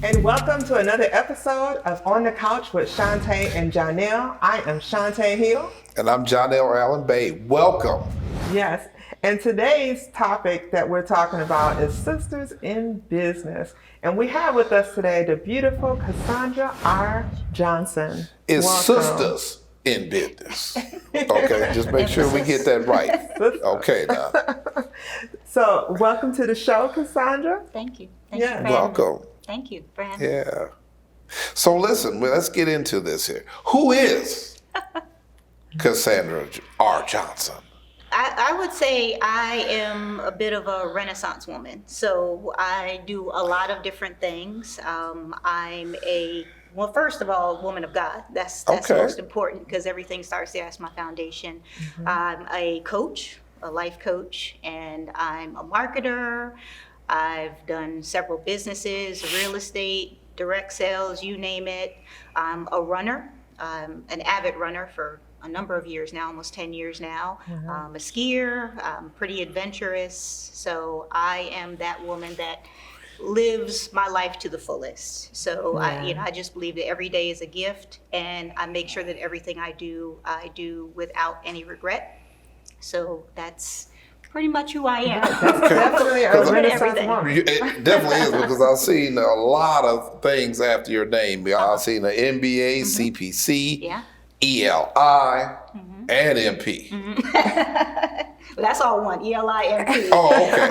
And welcome to another episode of On the Couch with Shuntai and Johnell. I am Shuntai Hill. And I'm Johnell Allen Bay. Welcome. Yes. And today's topic that we're talking about is Sisters in Business. And we have with us today the beautiful Cassandra R Johnson. It's Welcome. Sisters in Business. Okay, just make sure we get that right. Okay, now. So, welcome to the show, Cassandra. Thank you. Yeah. Welcome. Thank you for having me. Yeah. So listen, let's get into this here. Who is Cassandra R Johnson? I would say I am a bit of a Renaissance woman. So I do a lot of different things. Well, first of all, a woman of God. That's Okay. most important because everything starts there. That's my foundation. I'm a coach, a life coach, and I'm a marketer. I've done several businesses, real estate, direct sales, you name it. I'm a runner, an avid runner for a number of years now, almost 10 years now. I'm a skier, I'm pretty adventurous. So I am that woman that lives my life to the fullest. So I just believe that every day is a gift, and I make sure that everything I do without any regret. So that's pretty much who I am. That's definitely a Renaissance woman. It definitely is, because I've seen a lot of things after your name. I've seen an MBA, CPC, Yeah. ELI, and MP. Well, that's all one, ELI, MP. Oh, okay.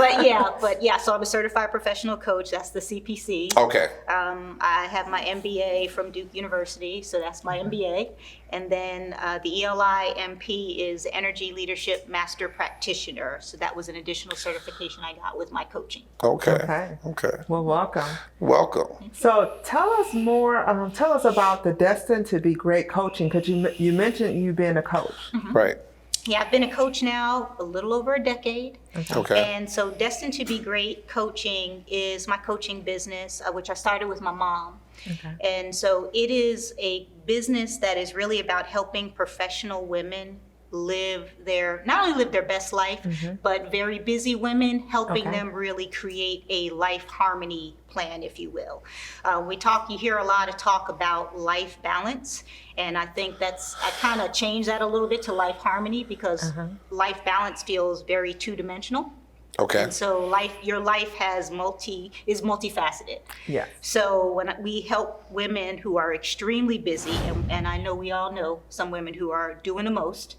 But yeah, so I'm a certified professional coach. That's the CPC. Okay. I have my MBA from Duke University, so that's my MBA. And then the ELI MP is Energy Leadership Master Practitioner. So that was an additional certification I got with my coaching. Okay. Well, welcome. Welcome. So tell us more, tell us about the Destined to be Great coaching, because you mentioned you being a coach. Right. Yeah, I've been a coach now a little over a decade. Okay. And so Destined to be Great coaching is my coaching business, which I started with my mom. Okay. And so it is a business that is really about helping professional women not only live their best life, but very busy women, helping them really create a life harmony plan, if you will. You hear a lot of talk about life balance, and I think I kind of changed that a little bit to life harmony, because life balance feels very two-dimensional. Okay. And so your life is multifaceted. Yes. So when we help women who are extremely busy, and I know we all know some women who are doing the most,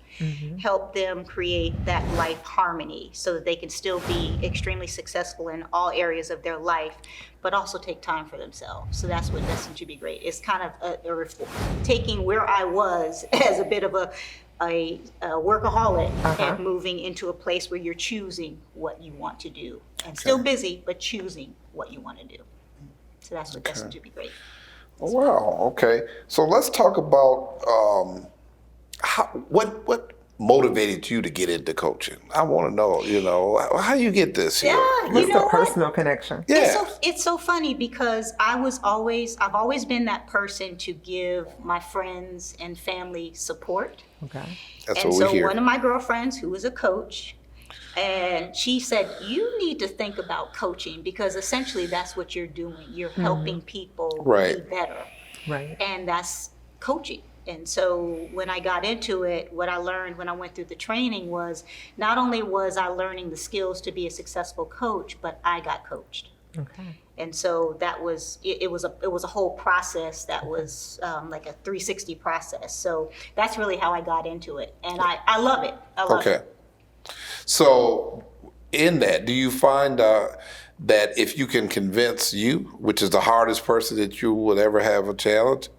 help them create that life harmony so that they can still be extremely successful in all areas of their life, but also take time for themselves. So that's what Destined to be Great. It's kind of taking where I was as a bit of a workaholic and moving into a place where you're choosing what you want to do, and still busy, but choosing what you want to do. So that's what Destined to be Great. Wow. Okay. So let's talk about what motivated you to get into coaching. I want to know, how you get this here? Yeah, What's the personal connection? Yeah. It's so funny because I've always been that person to give my friends and family support. Okay. That's And what we so hear. one of my girlfriends, who was a coach, and she said, you need to think about coaching, because essentially that's what you're doing. You're helping people Right. be better. Right. And that's coaching. And so when I got into it, what I learned when I went through the training was, not only was I learning the skills to be a successful coach, but I got coached. Okay. And so it was a whole process that was like a 360 process. So that's really how I got into it. And I love it. I love it. So in that, do you find that if you can convince you, which is the hardest person that you would ever have a challenge,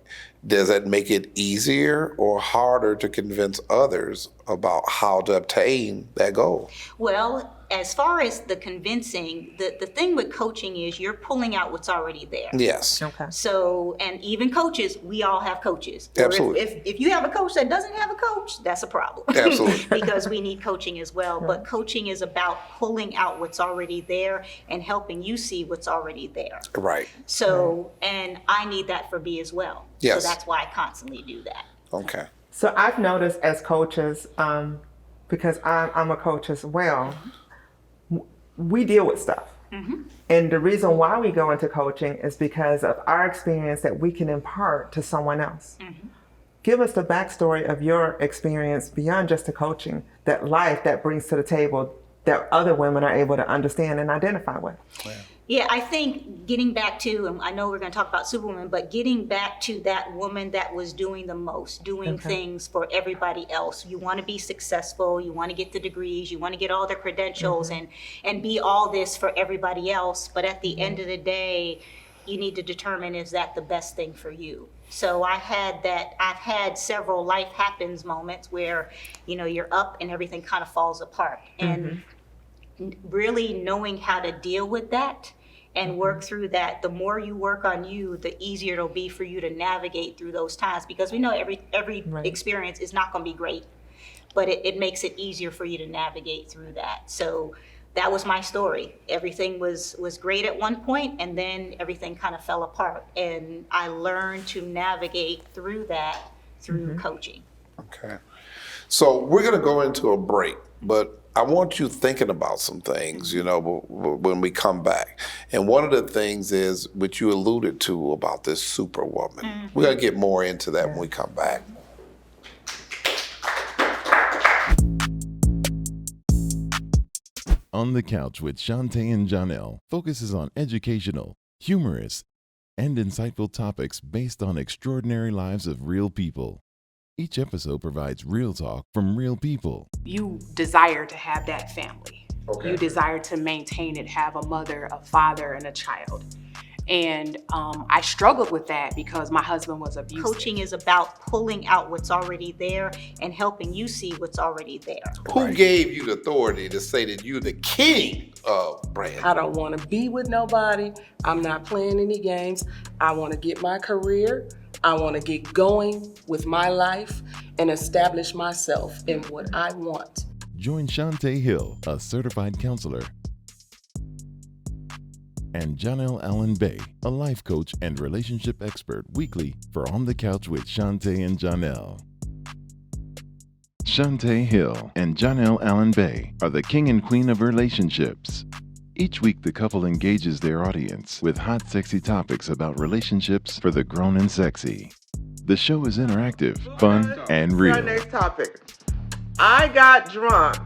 does that make it easier or harder to convince others about how to obtain that goal? Well, as far as the convincing, the thing with coaching is you're pulling out what's already there. Yes. Okay. So, and even coaches, we all have coaches. Absolutely. Or if you have a coach that doesn't have a coach, that's a problem. Absolutely. Because we need coaching as well. But coaching is about pulling out what's already there and helping you see what's already there. Right. So, and I need that for me as well. Yes. So that's why I constantly do that. Okay. So I've noticed as coaches, because I'm a coach as well, we deal with stuff. And the reason why we go into coaching is because of our experience that we can impart to someone else. Give us the backstory of your experience beyond just the coaching, that life that brings to the table that other women are able to understand and identify with. Yeah, I think getting back to, and I know we're going to talk about Superwoman, but getting back to that woman that was doing the most, doing things for everybody else. You want to be successful, you want to get the degrees, you want to get all the credentials and be all this for everybody else. But at the end of the day, you need to determine, is that the best thing for you? So I've had several life happens moments where, you're up and everything kind of falls apart. And really knowing how to deal with that and work through that. The more you work on you, the easier it'll be for you to navigate through those times, because we know every experience is not going to be great, but it makes it easier for you to navigate through that. So that was my story. Everything was great at one point, and then everything kind of fell apart, and I learned to navigate through that through coaching. Okay. So we're going to go into a break, but I want you thinking about some things, when we come back. And one of the things is, which you alluded to about this Superwoman. We're going to get more into that when we come back. On the Couch with Shuntai and Johnell focuses on educational, humorous, and insightful topics based on extraordinary lives of real people. Each episode provides real talk from real people. You desire to have that family. Okay. You desire to maintain it, have a mother, a father, and a child. And I struggled with that because my husband was abusive. Coaching is about pulling out what's already there and helping you see what's already there. Who gave you the authority to say that you're the king of brand? I don't want to be with nobody. I'm not playing any games. I want to get my career. I want to get going with my life and establish myself in what I want. Join Shuntai Hill, a certified counselor, and Johnell Allen Bay, a life coach and relationship expert, weekly for On the Couch with Shuntai and Johnell. Shuntai Hill and Johnell Allen Bay are the king and queen of relationships. Each week, the couple engages their audience with hot, sexy topics about relationships for the grown and sexy. The show is interactive, fun, and real. Our next topic. I got drunk.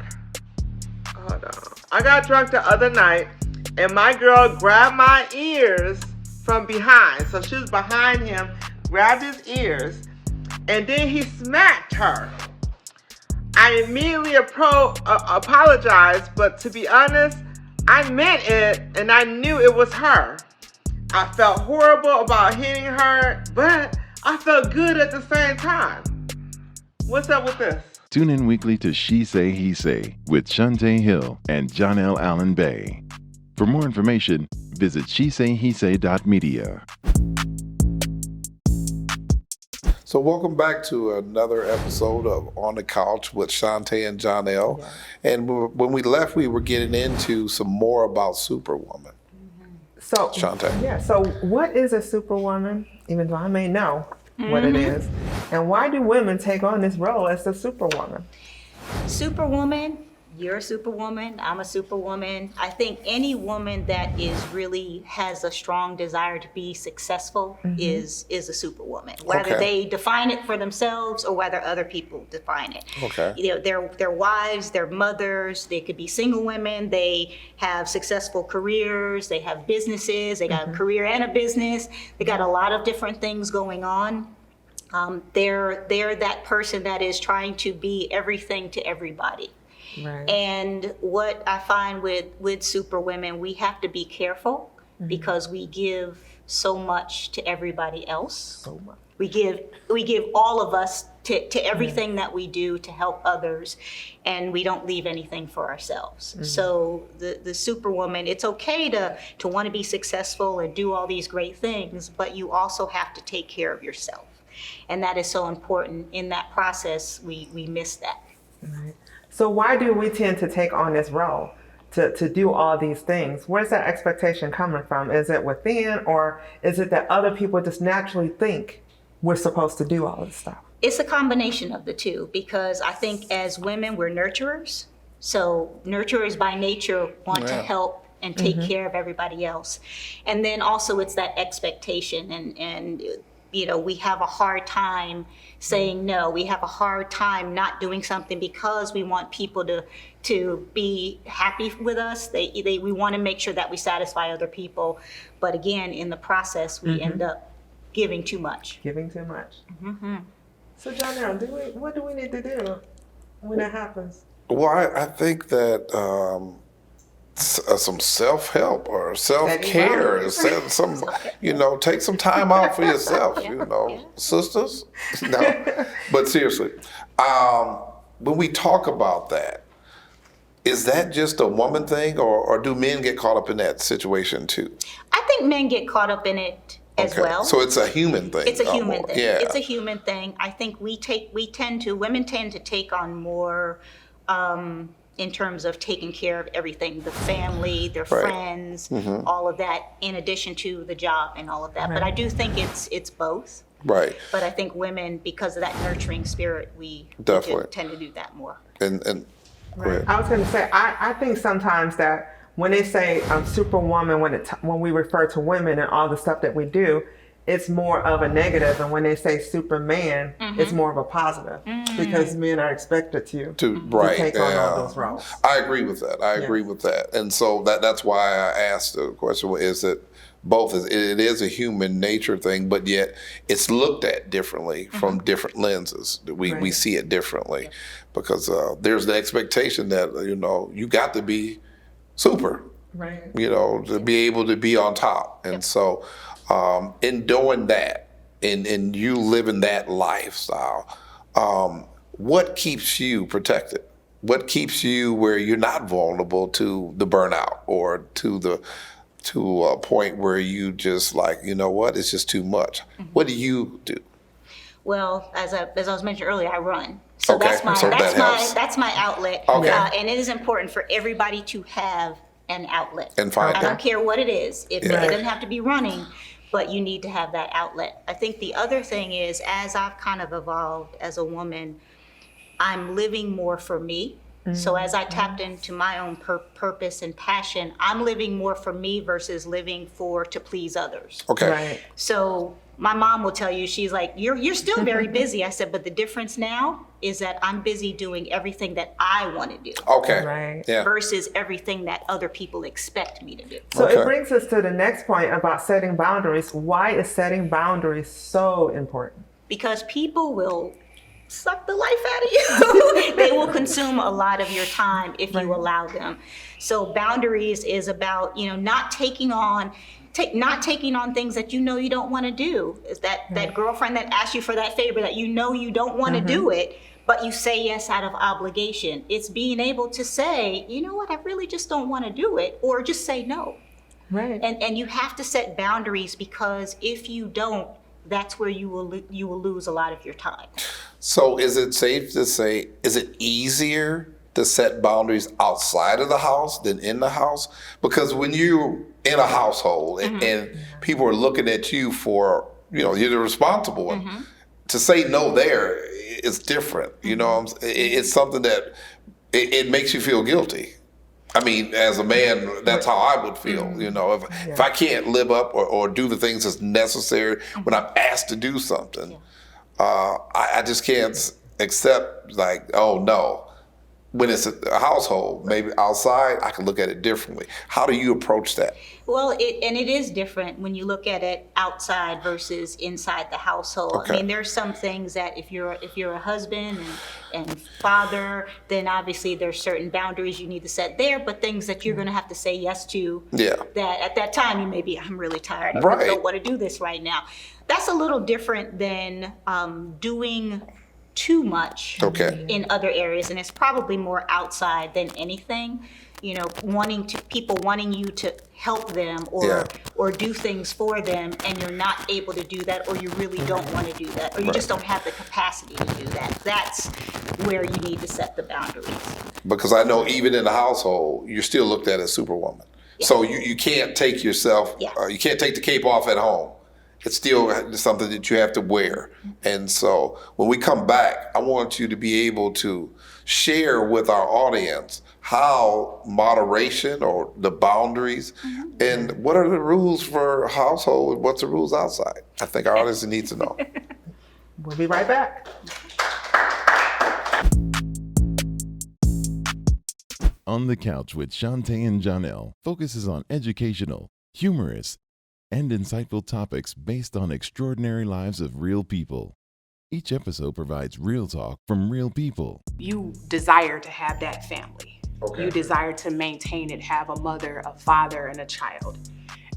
Hold on. I got drunk the other night, and my girl grabbed my ears from behind. So she was behind him, grabbed his ears, and then he smacked her. I immediately apologized, but to be honest, I meant it, and I knew it was her. I felt horrible about hitting her, but I felt good at the same time. What's up with this? Tune in weekly to She Say, He Say with Shuntai Hill and Johnell Allen Bay. For more information, visit shesayhesay.media. So welcome back to another episode of On the Couch with Shuntai and Johnell. And when we left, we were getting into some more about Superwoman. So, Shuntai. Yeah, so what is a superwoman, even though I may know what it is? And why do women take on this role as the superwoman? Superwoman, you're a superwoman, I'm a superwoman. I think any woman that really has a strong desire to be successful is a superwoman. Whether they define it for themselves or whether other people define it. Okay. They're wives, they're mothers, they could be single women, they have successful careers, they have businesses, they got a career and a business, they got a lot of different things going on. They're that person that is trying to be everything to everybody. Right. And what I find with superwomen, we have to be careful because we give so much to everybody else. So much. We give all of us to everything that we do to help others, and we don't leave anything for ourselves. So the superwoman, it's okay to want to be successful and do all these great things, but you also have to take care of yourself. And that is so important. In that process, we miss that. Right. So why do we tend to take on this role, to do all these things? Where's that expectation coming from? Is it within, or is it that other people just naturally think we're supposed to do all this stuff? It's a combination of the two, because I think as women, we're nurturers. So nurturers by nature want to help and take care of everybody else. And then also it's that expectation, and we have a hard time saying no. We have a hard time not doing something because we want people to be happy with us. We want to make sure that we satisfy other people. But again, in the process, we end up giving too much. Giving too much. So Johnell, what do we need to do when that happens? Well, I think that some self-help or self-care, take some time out for yourself, sisters. No, but seriously, when we talk about that, is that just a woman thing, or do men get caught up in that situation too? I think men get caught up in it as well. So it's a human thing. It's a human thing. Yeah. It's a human thing. I think women tend to take on more in terms of taking care of everything, the family, their friends, all of that, in addition to the job and all of that. But I do think it's both. Right. But I think women, because of that nurturing spirit, we Definitely tend to do that more. And Right. I was going to say, I think sometimes that when they say Superwoman, when we refer to women and all the stuff that we do, it's more of a negative, and when they say Superman, it's more of a positive because men are expected to take on all those roles. I agree with that. I agree with that, and so that's why I asked the question: is that both? It is a human nature thing, but yet it's looked at differently from different lenses. We see it differently because there's the expectation that you got to be super, right? To be able to be on top, and so. In doing that, in you living that lifestyle, what keeps you protected? What keeps you where you're not vulnerable to the burnout or to a point where you just like, it's just too much? What do you do? Well, as I was mentioning earlier, I run. So that's my outlet. Okay. And it is important for everybody to have an outlet. And find I don't care what it is. It doesn't have to be running, but you need to have that outlet. I think the other thing is, as I've kind of evolved as a woman, I'm living more for me. So as I tapped into my own purpose and passion, I'm living more for me versus living to please others. Okay. Right. So my mom will tell you, she's like, you're still very busy. I said, but the difference now is that I'm busy doing everything that I want to do. Okay. Right. Yeah. Versus everything that other people expect me to do. So it brings us to the next point about setting boundaries. Why is setting boundaries so important? Because people will suck the life out of you. They will consume a lot of your time if you allow them. So boundaries is about, not taking on things that you don't want to do. Is that girlfriend that asks you for that favor that you don't want to do it, but you say yes out of obligation. It's being able to say, you know what, I really just don't want to do it, or just say no. Right. And you have to set boundaries, because if you don't, that's where you will lose a lot of your time. So is it safe to say, is it easier to set boundaries outside of the house than in the house? Because when you're in a household and people are looking at you for, you're the responsible one, to say no there is different. It's something that it makes you feel guilty. I mean, as a man, that's how I would feel. If I can't live up or do the things that's necessary when I'm asked to do something, I just can't accept, like, oh no. When it's a household, maybe outside, I can look at it differently. How do you approach that? Well, it is different when you look at it outside versus inside the household. Okay. I mean, there's some things that if you're a husband and father, then obviously there's certain boundaries you need to set there, but things that you're going to have to say yes to. Yeah. That at that time you may be, I'm really tired. I Right. really don't want to do this right now. That's a little different than doing too much in other areas, and it's probably more outside than anything. People wanting you to help them or do things for them, and you're not able to do that, or you really don't want to do that, or you just don't have the capacity to do that. That's where you need to set the boundaries. Because I know even in the household, you're still looked at as Superwoman. Yeah. So you can't take yourself, you can't take the cape off at home it's still something that you have to wear. And so when we come back, I want you to be able to share with our audience how moderation or the boundaries and what are the rules for household and what's the rules outside. I think our audience needs to know. We'll be right back. On the Couch with Shuntai and Johnell focuses on educational, humorous, and insightful topics based on extraordinary lives of real people. Each episode provides real talk from real people. You desire to have that family. Okay. You desire to maintain it, have a mother, a father, and a child.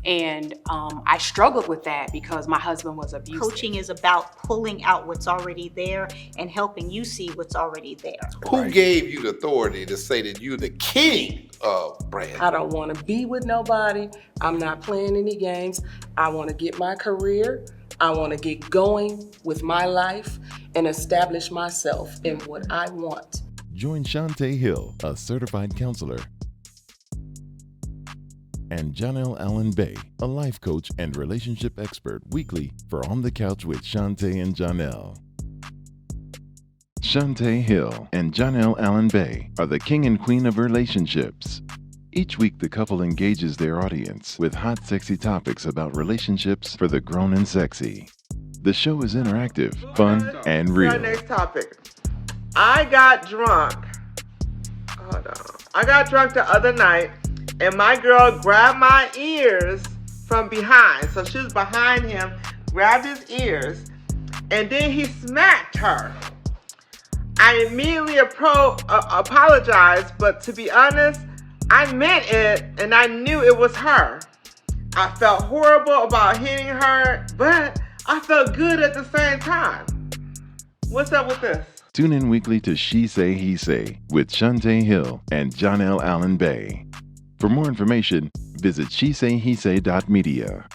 And I struggled with that because my husband was abusive. Coaching is about pulling out what's already there and helping you see what's already there. Who gave you the authority to say that you're the king of brand? I don't want to be with nobody. I'm not playing any games. I want to get my career. I want to get going with my life and establish myself in what I want. Join Shuntai Hill, a certified counselor, and Johnell Allen Bay, a life coach and relationship expert, weekly for On the Couch with Shuntai and Johnell. Shuntai Hill and Johnell Allen Bay are the king and queen of relationships. Each week, the couple engages their audience with hot, sexy topics about relationships for the grown and sexy. The show is interactive, fun, and Our real. next topic. I got drunk. Hold on. I got drunk the other night, and my girl grabbed my ears from behind. So she was behind him, grabbed his ears, and then he smacked her. I immediately apologized, but to be honest, I meant it, and I knew it was her. I felt horrible about hitting her, but I felt good at the same time. What's up with this? Tune in weekly to She Say, He Say with Shuntai Hill and Johnell Allen Bay. For more information, visit shesayhesay.media.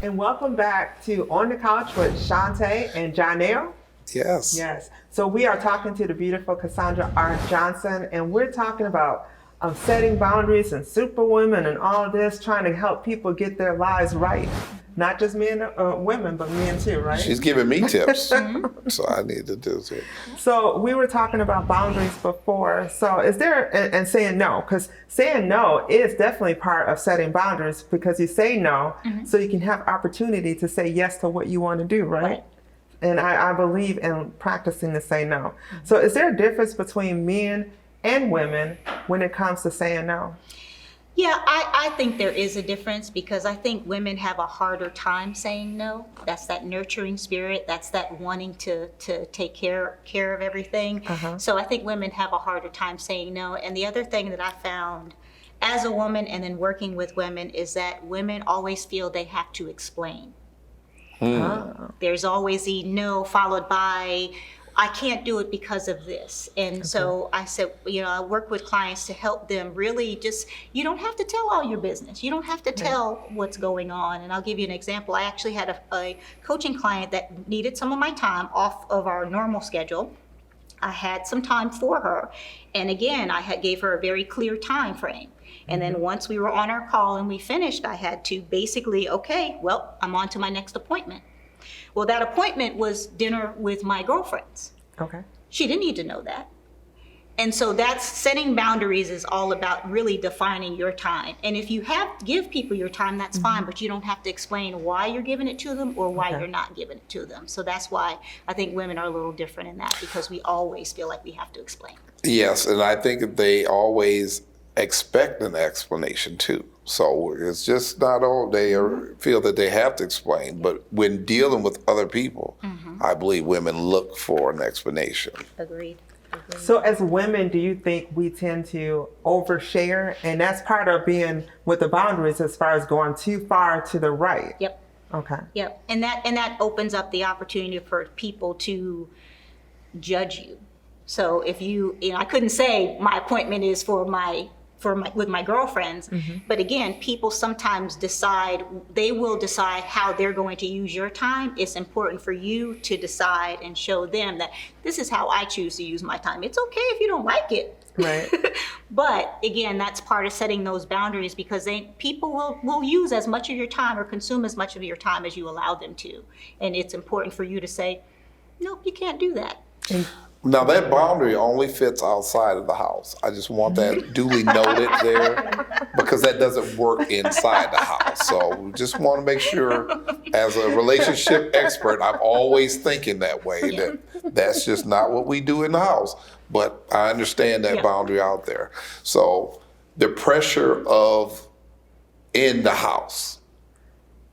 And welcome back to On the Couch with Shuntai and Johnell. Yes. Yes. So we are talking to the beautiful Cassandra R Johnson, and we're talking about setting boundaries and Superwoman and all this, trying to help people get their lives right. Not just men, women, but men too, right? She's giving me tips, so I need to do it. So we were talking about boundaries before. So is there, and saying no, because saying no is definitely part of setting boundaries, because you say no so you can have opportunity to say yes to what you want to do, right? And I believe in practicing to say no. So is there a difference between men and women when it comes to saying no? Yeah, I think there is a difference, because I think women have a harder time saying no. That's that nurturing spirit. That's that wanting to take care of everything. So I think women have a harder time saying no. And the other thing that I found as a woman and then working with women is that women always feel they have to explain. There's always a no followed by, I can't do it because of this. And so I said, I work with clients to help them really just, you don't have to tell all your business. You don't have to tell what's going on. And I'll give you an example. I actually had a coaching client that needed some of my time off of our normal schedule. I had some time for her. And again, gave her a very clear time frame. And then once we were on our call and we finished, I had to basically, okay, well, I'm on to my next appointment. Well, that appointment was dinner with my girlfriends. Okay. She didn't need to know that. And so that's setting boundaries is all about really defining your time. And if you have to give people your time, that's fine, but you don't have to explain why you're giving it to them or why you're not giving it to them. So that's why I think women are a little different in that, because we always feel like we have to explain. Yes, and I think they always expect an explanation too. So it's just not all feel that they have to explain, but when dealing with other people, I believe women look for an explanation. Agreed. So as women, do you think we tend to overshare? And that's part of being with the boundaries as far as going too far to the right. Yep. Okay. Yep. And that opens up the opportunity for people to judge you. So if I couldn't say my appointment is for with my girlfriends. But again, people sometimes they will decide how they're going to use your time. It's important for you to decide and show them that this is how I choose to use my time. It's okay if you don't like it. Right. But again, that's part of setting those boundaries, because people will use as much of your time or consume as much of your time as you allow them to. And it's important for you to say, nope, you can't do that. Now that boundary only fits outside of the house. I just want that duly noted there, because that doesn't work inside the house. So we just want to make sure, as a relationship expert, I'm always thinking that way, that's just not what we do in the house. But I understand that boundary out there. So the pressure of in the house,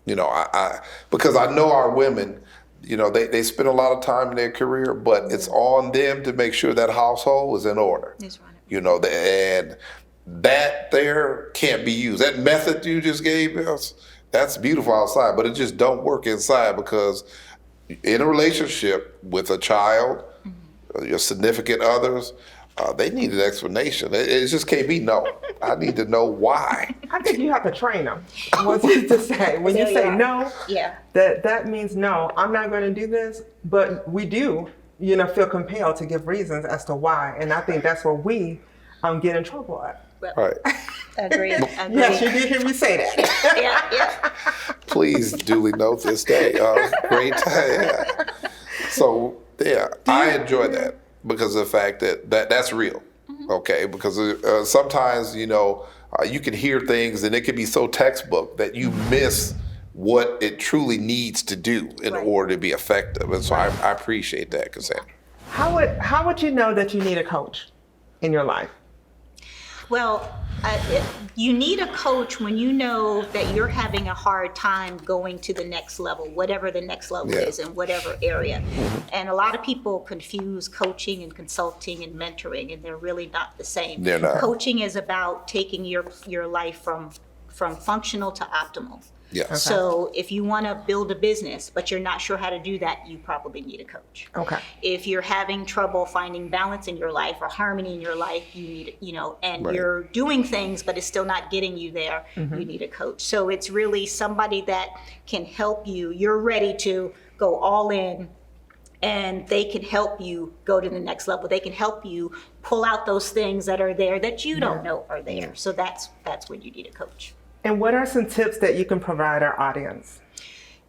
because I know our women, they spend a lot of time in their career, but it's on them to make sure that household is in order. That's right. And that there can't be used. That method you just gave us, that's beautiful outside, but it just don't work inside, because in a relationship with a child, your significant others, they need an explanation. It just can't be no. I need to know why. I think you have to train them. What's it to say? When you say no, that means no, I'm not going to do this, but we do, feel compelled to give reasons as to why. And I think that's where we get in trouble at. Right. Agreed. Yes, you did hear me say that. Yeah. Please duly note this day. Great time. So, I enjoy that because of the fact that's real. Okay, because sometimes, you can hear things and it can be so textbook that you miss what it truly needs to do in order to be effective. And so I appreciate that, Cassandra. How would you know that you need a coach in your life? Well, you need a coach when you know that you're having a hard time going to the next level, whatever the next level is in whatever area. And a lot of people confuse coaching and consulting and mentoring, and they're really not the same. They're not. Coaching is about taking your life from functional to optimal. Yes. Okay. So if you want to build a business, but you're not sure how to do that, you probably need a coach. Okay. If you're having trouble finding balance in your life or harmony in your life, you need, and you're doing things, but it's still not getting you there, you need a coach. So it's really somebody that can help you. You're ready to go all in, and they can help you go to the next level. They can help you pull out those things that are there that you don't know are there. So that's when you need a coach. And what are some tips that you can provide our audience?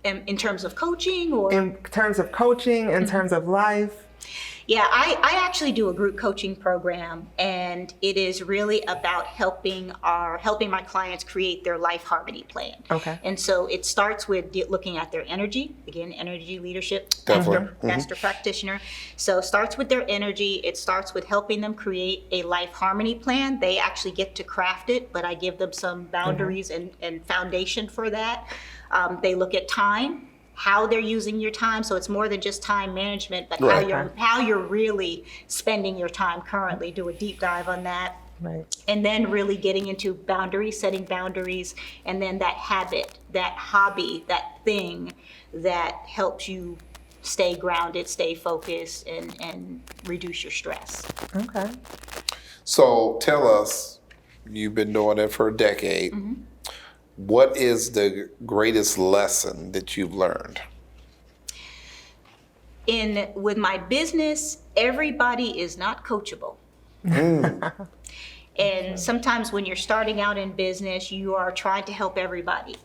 In terms of coaching, or? In terms of coaching, in terms of life? Yeah, I actually do a group coaching program, and it is really about helping my clients create their life harmony plan. Okay. And so it starts with looking at their energy, again, energy leadership, master practitioner. So it starts with their energy. It starts with helping them create a life harmony plan. They actually get to craft it, but I give them some boundaries and foundation for that. They look at time, how they're using your time. So it's more than just time management, but how you're really spending your time currently. Do a deep dive on that. Right. And then really getting into boundaries, setting boundaries, and then that habit, that hobby, that thing that helps you stay grounded, stay focused, and reduce your stress. Okay. So tell us, you've been doing it for a decade. What is the greatest lesson that you've learned? With my business, everybody is not coachable. And sometimes when you're starting out in business, you are trying to help everybody,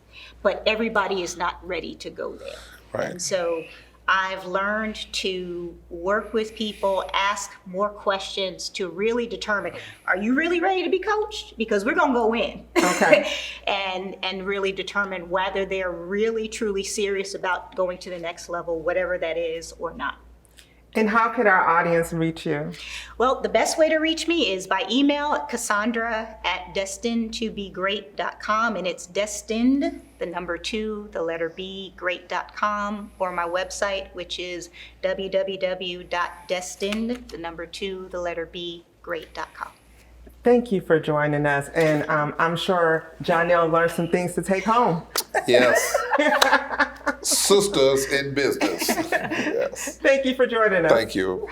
but everybody is not ready to go there. Right. And so I've learned to work with people, ask more questions to really determine, are you really ready to be coached? Because we're gonna go in. Okay. and really determine whether they're really truly serious about going to the next level, whatever that is or not. And how could our audience reach you? Well, the best way to reach me is by email at Cassandra@destinedtobegreat.com, and it's Destined, the number 2, the letter B, great.com, or my website, which is www.destined, the number 2, the letter B, great.com. Thank you for joining us, and I'm sure Johnell learned some things to take home. Yes. Sisters in business. Yes. Thank you for joining us. Thank you.